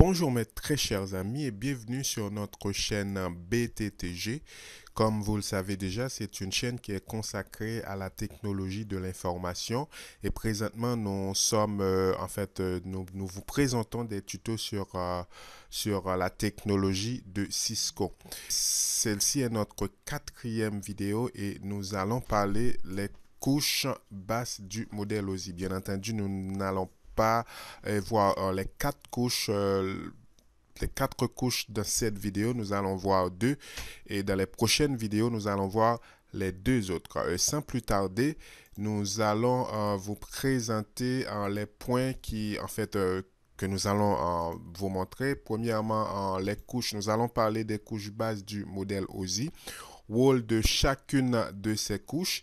Bonjour mes très chers amis et bienvenue sur notre chaîne BTTG. Comme vous le savez déjà, c'est une chaîne qui est consacrée à la technologie de l'information et présentement nous sommes nous vous présentons des tutos sur la technologie de Cisco. Celle-ci est notre quatrième vidéo et nous allons parler les couches basses du modèle OSI. Bien entendu, nous n'allons pas voir les quatre couches dans cette vidéo. Nous allons voir deux et dans les prochaines vidéos, nous allons voir les deux autres. Sans plus tarder, nous allons vous présenter les points que nous allons vous montrer. Premièrement, les couches. Nous allons parler des couches bases du modèle OSI, rôle de chacune de ces couches.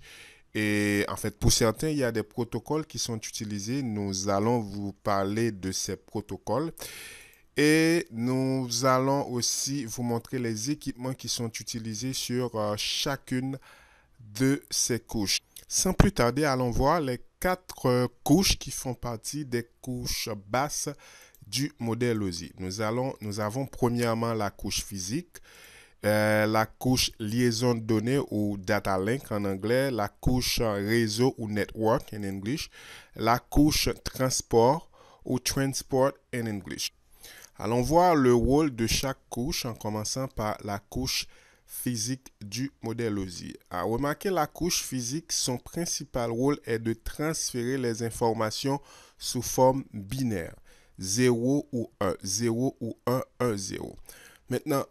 Et en fait, pour certains, il y a des protocoles qui sont utilisés. Nous allons vous parler de ces protocoles. Et nous allons aussi vous montrer les équipements qui sont utilisés sur chacune de ces couches. Sans plus tarder, allons voir les quatre couches qui font partie des couches basses du modèle OSI. Nous avons premièrement la couche physique, la couche liaison de données ou data link en anglais, la couche réseau ou network en English, la couche transport ou transport en English. Allons voir le rôle de chaque couche en commençant par la couche physique du modèle OSI. Remarquez la couche physique, son principal rôle est de transférer les informations sous forme binaire, 0 ou 1, 0 ou 1, 1, 0. Maintenant,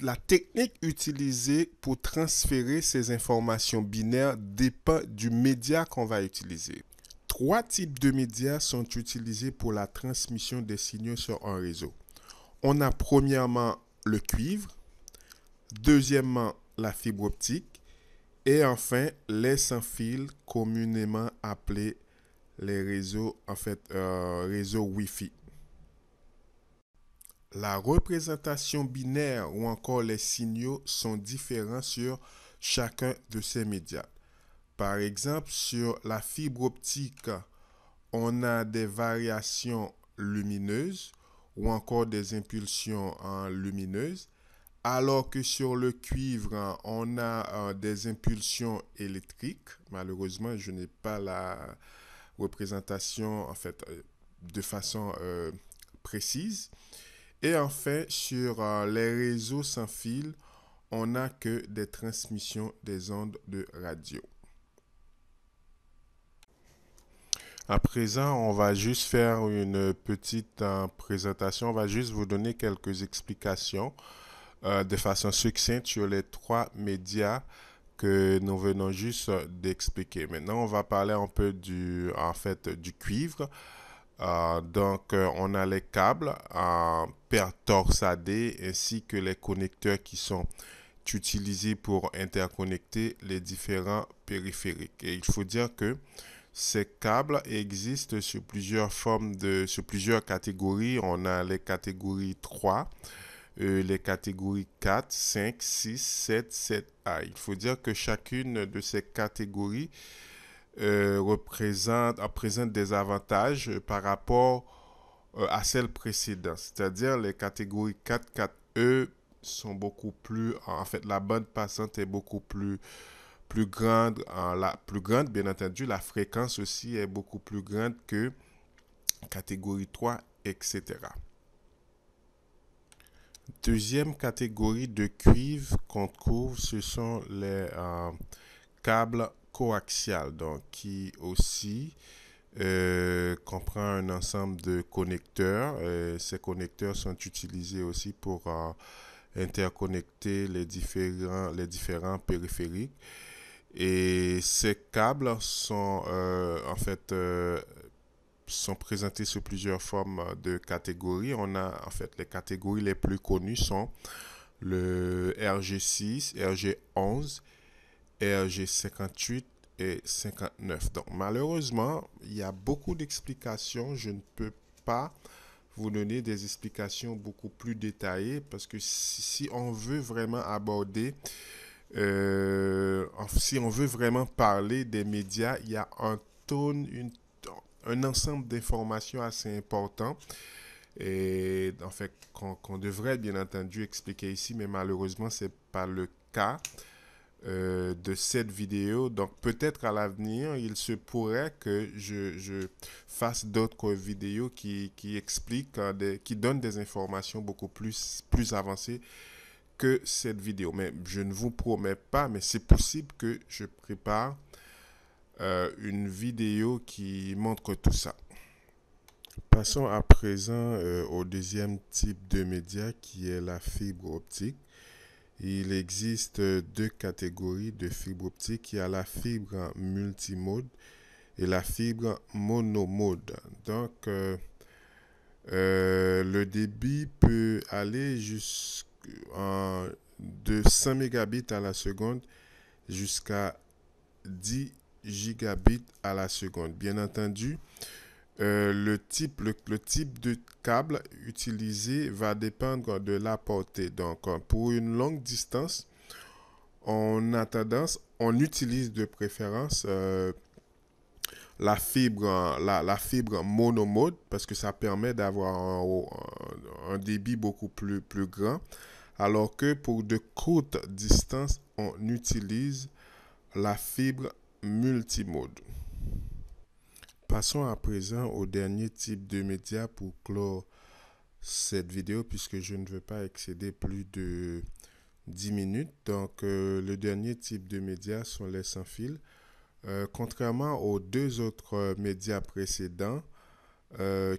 la technique utilisée pour transférer ces informations binaires dépend du média qu'on va utiliser. Trois types de médias sont utilisés pour la transmission des signaux sur un réseau. On a premièrement le cuivre, deuxièmement la fibre optique et enfin les sans fil communément appelés les réseaux réseaux Wi-Fi. La représentation binaire ou encore les signaux sont différents sur chacun de ces médias. Par exemple, sur la fibre optique, on a des variations lumineuses ou encore des impulsions lumineuses, alors que sur le cuivre, on a des impulsions électriques. Malheureusement, je n'ai pas la représentation de façon précise. Et enfin, sur les réseaux sans fil, on n'a que des transmissions des ondes de radio. À présent, on va juste faire une petite présentation. On va juste vous donner quelques explications de façon succincte sur les trois médias que nous venons juste d'expliquer. Maintenant, on va parler un peu du cuivre. On a les câbles paire torsadés ainsi que les connecteurs qui sont utilisés pour interconnecter les différents périphériques. Et il faut dire que ces câbles existent sur sur plusieurs catégories. On a les catégories 3, les catégories 4, 5, 6, 7, 7A. Il faut dire que chacune de ces catégories présente des avantages par rapport à celles précédentes. C'est-à-dire les catégories 4, 4E sont beaucoup plus, la bande passante est beaucoup plus grande, bien entendu, la fréquence aussi est beaucoup plus grande que catégorie 3, etc. Deuxième catégorie de cuivre qu'on trouve, ce sont les câbles coaxial, donc qui aussi comprend un ensemble de connecteurs. Ces connecteurs sont utilisés aussi pour interconnecter les différents périphériques. Et ces câbles sont sont présentés sous plusieurs formes de catégories. On a les catégories les plus connues sont le RG6, RG11, RG58 et 59. Donc malheureusement, il y a beaucoup d'explications. Je ne peux pas vous donner des explications beaucoup plus détaillées parce que si on veut vraiment aborder, si on veut vraiment parler des médias, il y a un ensemble d'informations assez important et en fait qu'on devrait bien entendu expliquer ici, mais malheureusement c'est pas le cas de cette vidéo. Donc peut-être à l'avenir, il se pourrait que je fasse d'autres vidéos qui expliquent, qui donnent des informations beaucoup plus avancées que cette vidéo. Mais je ne vous promets pas, mais c'est possible que je prépare une vidéo qui montre tout ça. Passons à présent au deuxième type de média qui est la fibre optique. Il existe deux catégories de fibre optique. Il y a la fibre multimode et la fibre monomode. Donc, le débit peut aller de 100 mégabits à la seconde jusqu'à 10 gigabits à la seconde. Bien entendu, le type de câble utilisé va dépendre de la portée. Donc, pour une longue distance, on utilise de préférence la fibre monomode parce que ça permet d'avoir un débit beaucoup plus grand. Alors que pour de courtes distances, on utilise la fibre multimode. Passons à présent au dernier type de média pour clore cette vidéo puisque je ne veux pas excéder plus de 10 minutes. Donc, le dernier type de médias sont les sans fil. Contrairement aux deux autres médias précédents, le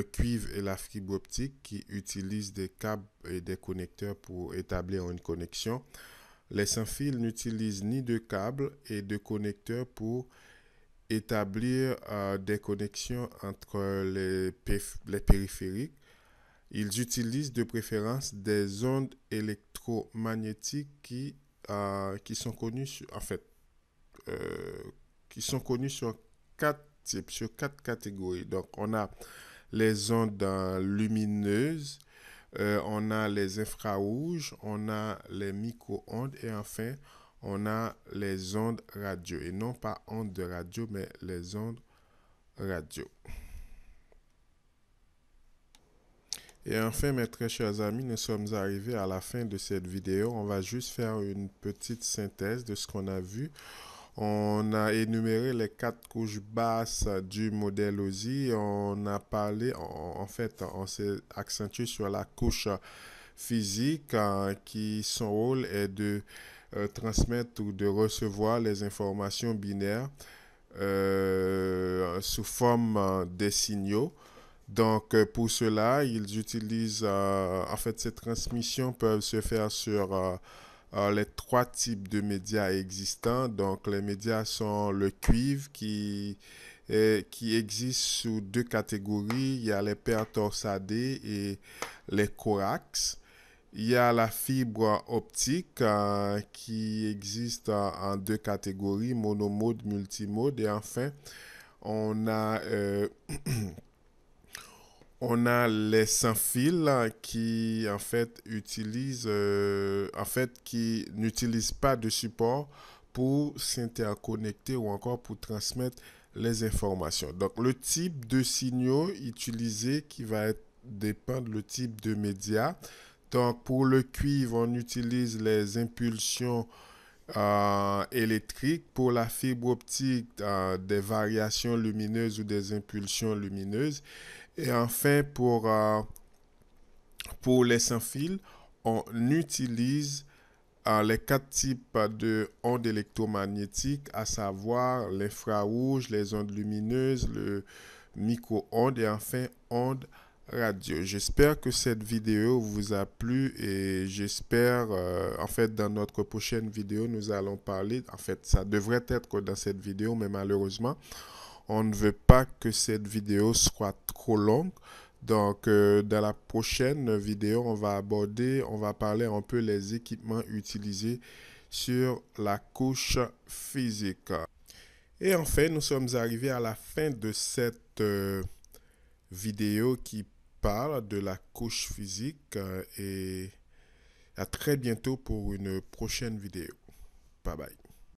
cuivre et la fibre optique qui utilisent des câbles et des connecteurs pour établir une connexion, les sans fil n'utilisent ni de câbles et de connecteurs pour établir des connexions entre les périphériques. Ils utilisent de préférence des ondes électromagnétiques qui sont connues euh, qui sont connues sur quatre types, sur quatre catégories. Donc, on a les ondes lumineuses, on a les infrarouges, on a les micro-ondes et enfin, on a les ondes radio. Et non pas ondes de radio, mais les ondes radio. Et enfin, mes très chers amis, nous sommes arrivés à la fin de cette vidéo. On va juste faire une petite synthèse de ce qu'on a vu. On a énuméré les quatre couches basses du modèle OSI. On a parlé, en fait, on s'est accentué sur la couche physique qui son rôle est de transmettre ou de recevoir les informations binaires sous forme des signaux. Donc, pour cela, ils utilisent, en fait, ces transmissions peuvent se faire sur les trois types de médias existants. Donc, les médias sont le cuivre qui existe sous deux catégories. Il y a les paires torsadées et les coax. Il y a la fibre optique qui existe en deux catégories, monomode, multimode. Et enfin, on a on a les sans fil qui en fait qui n'utilisent pas de support pour s'interconnecter ou encore pour transmettre les informations. Donc le type de signaux utilisé qui va dépendre le type de média. Donc pour le cuivre, on utilise les impulsions électriques. Pour la fibre optique, des variations lumineuses ou des impulsions lumineuses. Et enfin, pour les sans fil, on utilise les quatre types de ondes électromagnétiques, à savoir l'infrarouge, les ondes lumineuses, le micro-ondes et enfin ondes radio. J'espère que cette vidéo vous a plu et j'espère, en fait, dans notre prochaine vidéo, nous allons parler, en fait, ça devrait être dans cette vidéo, mais malheureusement, on ne veut pas que cette vidéo soit trop longue. Donc, dans la prochaine vidéo, on va parler un peu les équipements utilisés sur la couche physique. Et enfin, nous sommes arrivés à la fin de cette vidéo qui parle de la couche physique et à très bientôt pour une prochaine vidéo. Bye bye.